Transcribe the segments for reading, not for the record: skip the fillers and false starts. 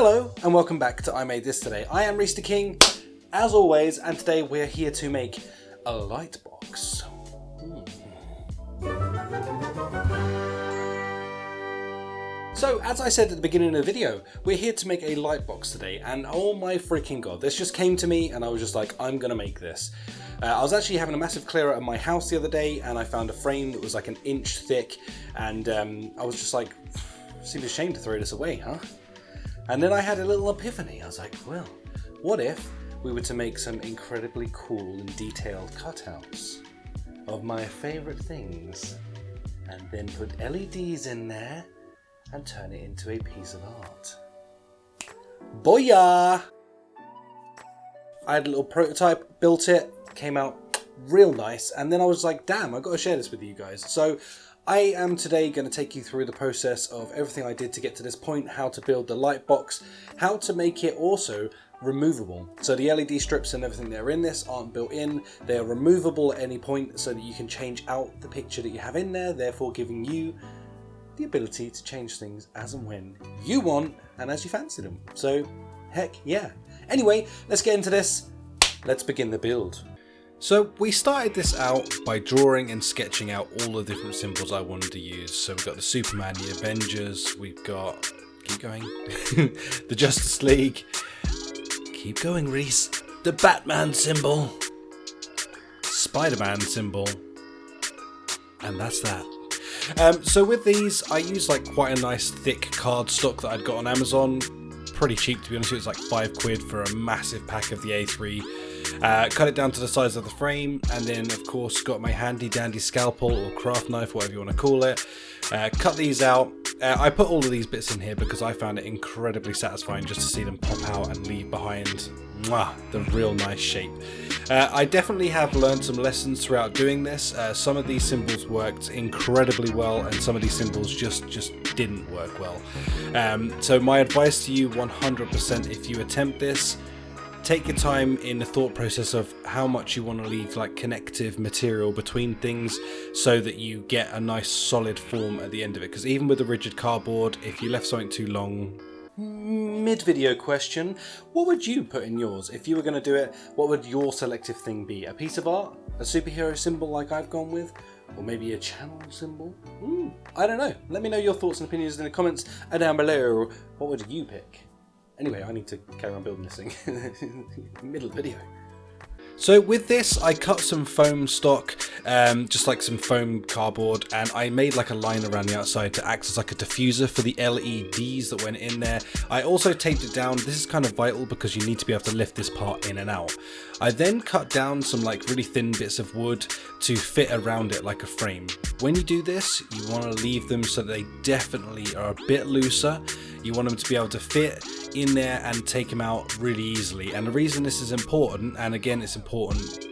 Hello and welcome back to I Made This Today. I am Reese the King, as always, and today we're here to make a light box. So, as I said at the beginning of the video, we're here to make a light box today, and oh my freaking god, this just came to me and I was just like, I'm gonna make this. I was actually having a massive clear out of my house the other day and I found a frame that was like an inch thick, and I was just like, seemed ashamed to throw this away, huh? And then I had a little epiphany. I was like, well, what if we were to make some incredibly cool and detailed cutouts of my favorite things and then put LEDs in there and turn it into a piece of art. Booyah! I had a little prototype, built it, came out real nice, and then I was like, damn, I've got to share this with you guys. So I am today going to take you through the process of everything I did to get to this point, how to build the light box, how to make it also removable. So the LED strips and everything that are in this aren't built in, they are removable at any point so that you can change out the picture that you have in there, therefore giving you the ability to change things as and when you want and as you fancy them. So heck yeah. Anyway, let's get into this. Let's begin the build. So we started this out by drawing and sketching out all the different symbols I wanted to use. So we've got the Superman, the Avengers, we've got, keep going, the Justice League, keep going Reese, the Batman symbol, Spider-Man symbol, and that's that. So with these, I used like quite a nice thick cardstock that I'd got on Amazon. Pretty cheap, to be honest with you. It was like £5 for a massive pack of the A3. Cut it down to the size of the frame, and then of course got my handy dandy scalpel or craft knife, whatever you want to call it. Cut these out. I put all of these bits in here because I found it incredibly satisfying just to see them pop out and leave behind the real nice shape. I definitely have learned some lessons throughout doing this. Some of these symbols worked incredibly well and some of these symbols just didn't work well. So my advice to you 100%, if you attempt this, take your time in the thought process of how much you want to leave like connective material between things so that you get a nice solid form at the end of it. Because even with the rigid cardboard, if you left something too long, mid-video question, what would you put in yours? If you were going to do it, what would your selective thing be? A piece of art? A superhero symbol like I've gone with? Or maybe a channel symbol? I don't know. Let me know your thoughts and opinions in the comments down below. What would you pick? Anyway, I need to carry on building this thing. Middle of the video. So with this, I cut some foam stock, just like some foam cardboard, and I made like a line around the outside to act as like a diffuser for the LEDs that went in there. I also taped it down. This is kind of vital because you need to be able to lift this part in and out. I then cut down some like really thin bits of wood to fit around it like a frame. When you do this, you want to leave them so that they definitely are a bit looser. You want them to be able to fit in there and take them out really easily. And the reason this is important, and again it's important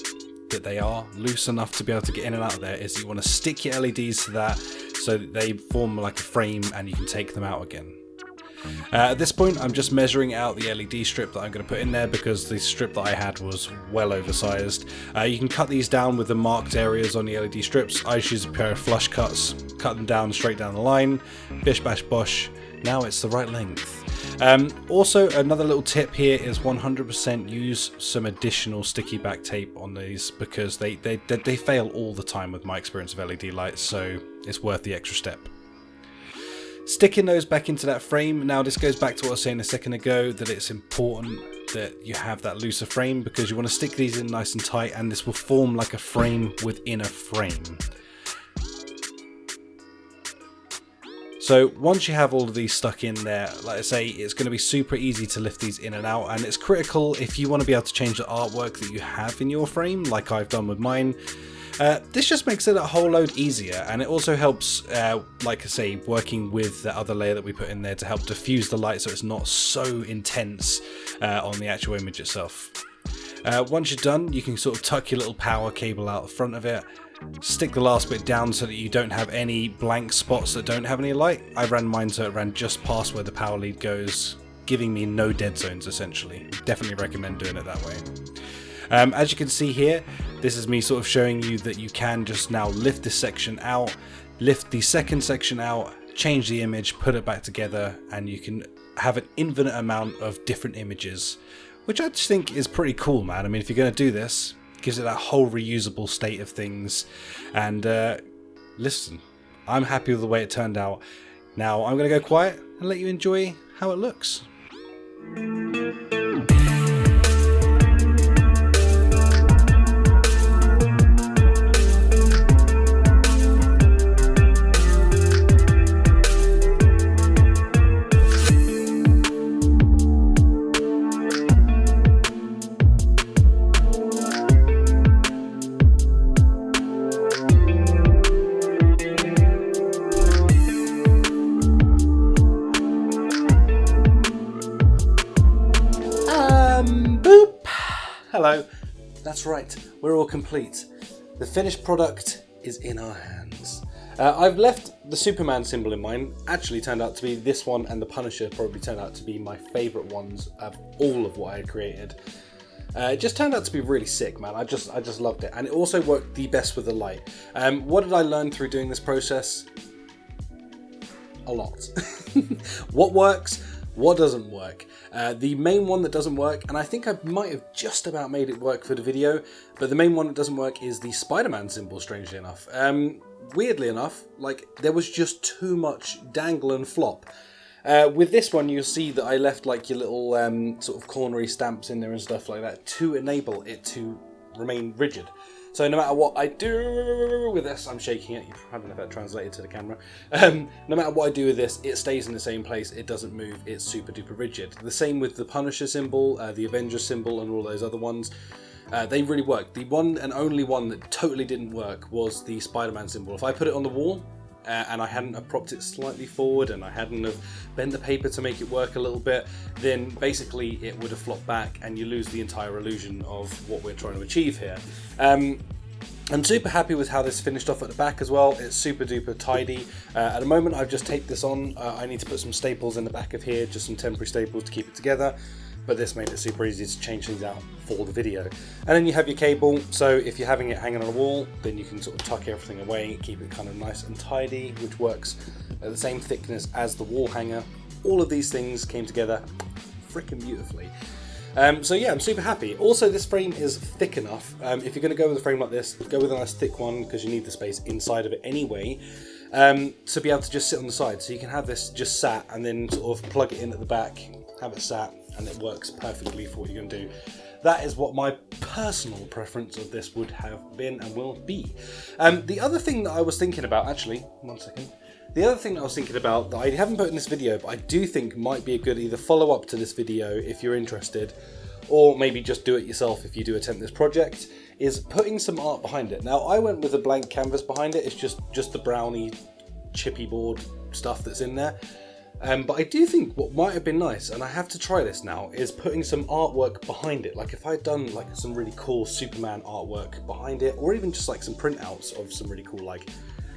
that they are loose enough to be able to get in and out of there, is you want to stick your LEDs to that so that they form like a frame and you can take them out again. At this point I'm just measuring out the LED strip that I'm going to put in there because the strip that I had was well oversized. You can cut these down with the marked areas on the LED strips. I just use a pair of flush cuts, cut them down straight down the line, bish bash bosh, now it's the right length. Also, another little tip here is 100% use some additional sticky back tape on these because they fail all the time with my experience of LED lights, so it's worth the extra step. Sticking those back into that frame, now this goes back to what I was saying a second ago, that it's important that you have that looser frame because you want to stick these in nice and tight and this will form like a frame within a frame. So once you have all of these stuck in there, like I say, it's going to be super easy to lift these in and out, and it's critical if you want to be able to change the artwork that you have in your frame, like I've done with mine. This just makes it a whole load easier, and it also helps, like I say, working with the other layer that we put in there to help diffuse the light so it's not so intense on the actual image itself. Once you're done, you can sort of tuck your little power cable out the front of it, stick the last bit down so that you don't have any blank spots that don't have any light. I ran mine so it ran just past where the power lead goes, giving me no dead zones essentially. Definitely recommend doing it that way. As you can see here, this is me sort of showing you that you can just now lift this section out, lift the second section out, change the image, put it back together, and you can have an infinite amount of different images, which I just think is pretty cool, man. I mean, if you're going to do this, it gives it that whole reusable state of things. And listen, I'm happy with the way it turned out. Now I'm going to go quiet and let you enjoy how it looks. Boop! Hello. That's right, we're all complete. The finished product is in our hands. I've left the Superman symbol in mine. Actually turned out to be this one, and the Punisher probably turned out to be my favourite ones of all of what I had created. It just turned out to be really sick, man. I just loved it, and it also worked the best with the light. What did I learn through doing this process? A lot. What works? What doesn't work? The main one that doesn't work, and I think I might have just about made it work for the video, but the main one that doesn't work is the Spider-Man symbol, strangely enough. Weirdly enough, like, there was just too much dangle and flop. With this one, you'll see that I left like your little sort of cornery stamps in there and stuff like that to enable it to remain rigid. So no matter what I do with this, I'm shaking it, I don't know if that translated to the camera. No matter what I do with this, it stays in the same place, it doesn't move, it's super duper rigid. The same with the Punisher symbol, the Avenger symbol, and all those other ones. They really work. The one and only one that totally didn't work was the Spider-Man symbol. If I put it on the wall, and I hadn't have propped it slightly forward, and I hadn't have bent the paper to make it work a little bit, then basically it would have flopped back and you lose the entire illusion of what we're trying to achieve here. I'm super happy with how this finished off at the back as well. It's super duper tidy. At the moment I've just taped this on. I need to put some staples in the back of here, just some temporary staples to keep it together. But this made it super easy to change things out for the video. And then you have your cable, so if you're having it hanging on a wall, then you can sort of tuck everything away, keep it kind of nice and tidy, which works at the same thickness as the wall hanger. All of these things came together freaking beautifully. So yeah, I'm super happy. Also, this frame is thick enough. If you're going to go with a frame like this, go with a nice thick one, because you need the space inside of it anyway, to be able to just sit on the side. So you can have this just sat and then sort of plug it in at the back, have it sat, and it works perfectly for what you're going to do. That is what my personal preference of this would have been and will be. The other thing that I was thinking about, actually, one second. The other thing that I was thinking about that I haven't put in this video, but I do think might be a good either follow-up to this video if you're interested, or maybe just do it yourself if you do attempt this project, is putting some art behind it. Now, I went with a blank canvas behind it. It's just the brownie chippy board stuff that's in there. But I do think what might have been nice, and I have to try this now, is putting some artwork behind it. Like if I'd done like some really cool Superman artwork behind it, or even just like some printouts of some really cool, like,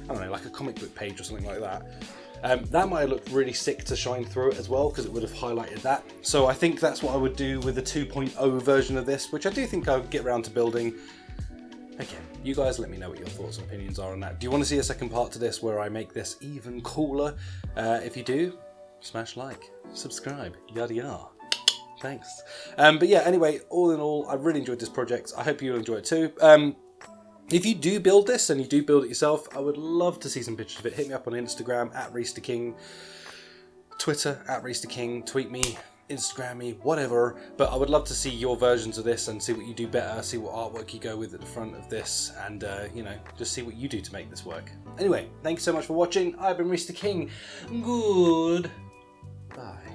I don't know, like a comic book page or something like that. That might have looked really sick to shine through it as well, because it would have highlighted that. So I think that's what I would do with the 2.0 version of this, which I do think I'll get around to building. Again, you guys let me know what your thoughts and opinions are on that. Do you want to see a second part to this where I make this even cooler? If you do, smash like, subscribe, yada yada. Thanks. But yeah, anyway, all in all, I really enjoyed this project. I hope you'll enjoy it too. If you do build this and you do build it yourself, I would love to see some pictures of it. Hit me up on Instagram @ReesterKing, Twitter @ReesterKing, tweet me, Instagram me, whatever. But I would love to see your versions of this and see what you do better, see what artwork you go with at the front of this, and you know, just see what you do to make this work. Anyway, thank you so much for watching. I've been Reester King. Good. Bye.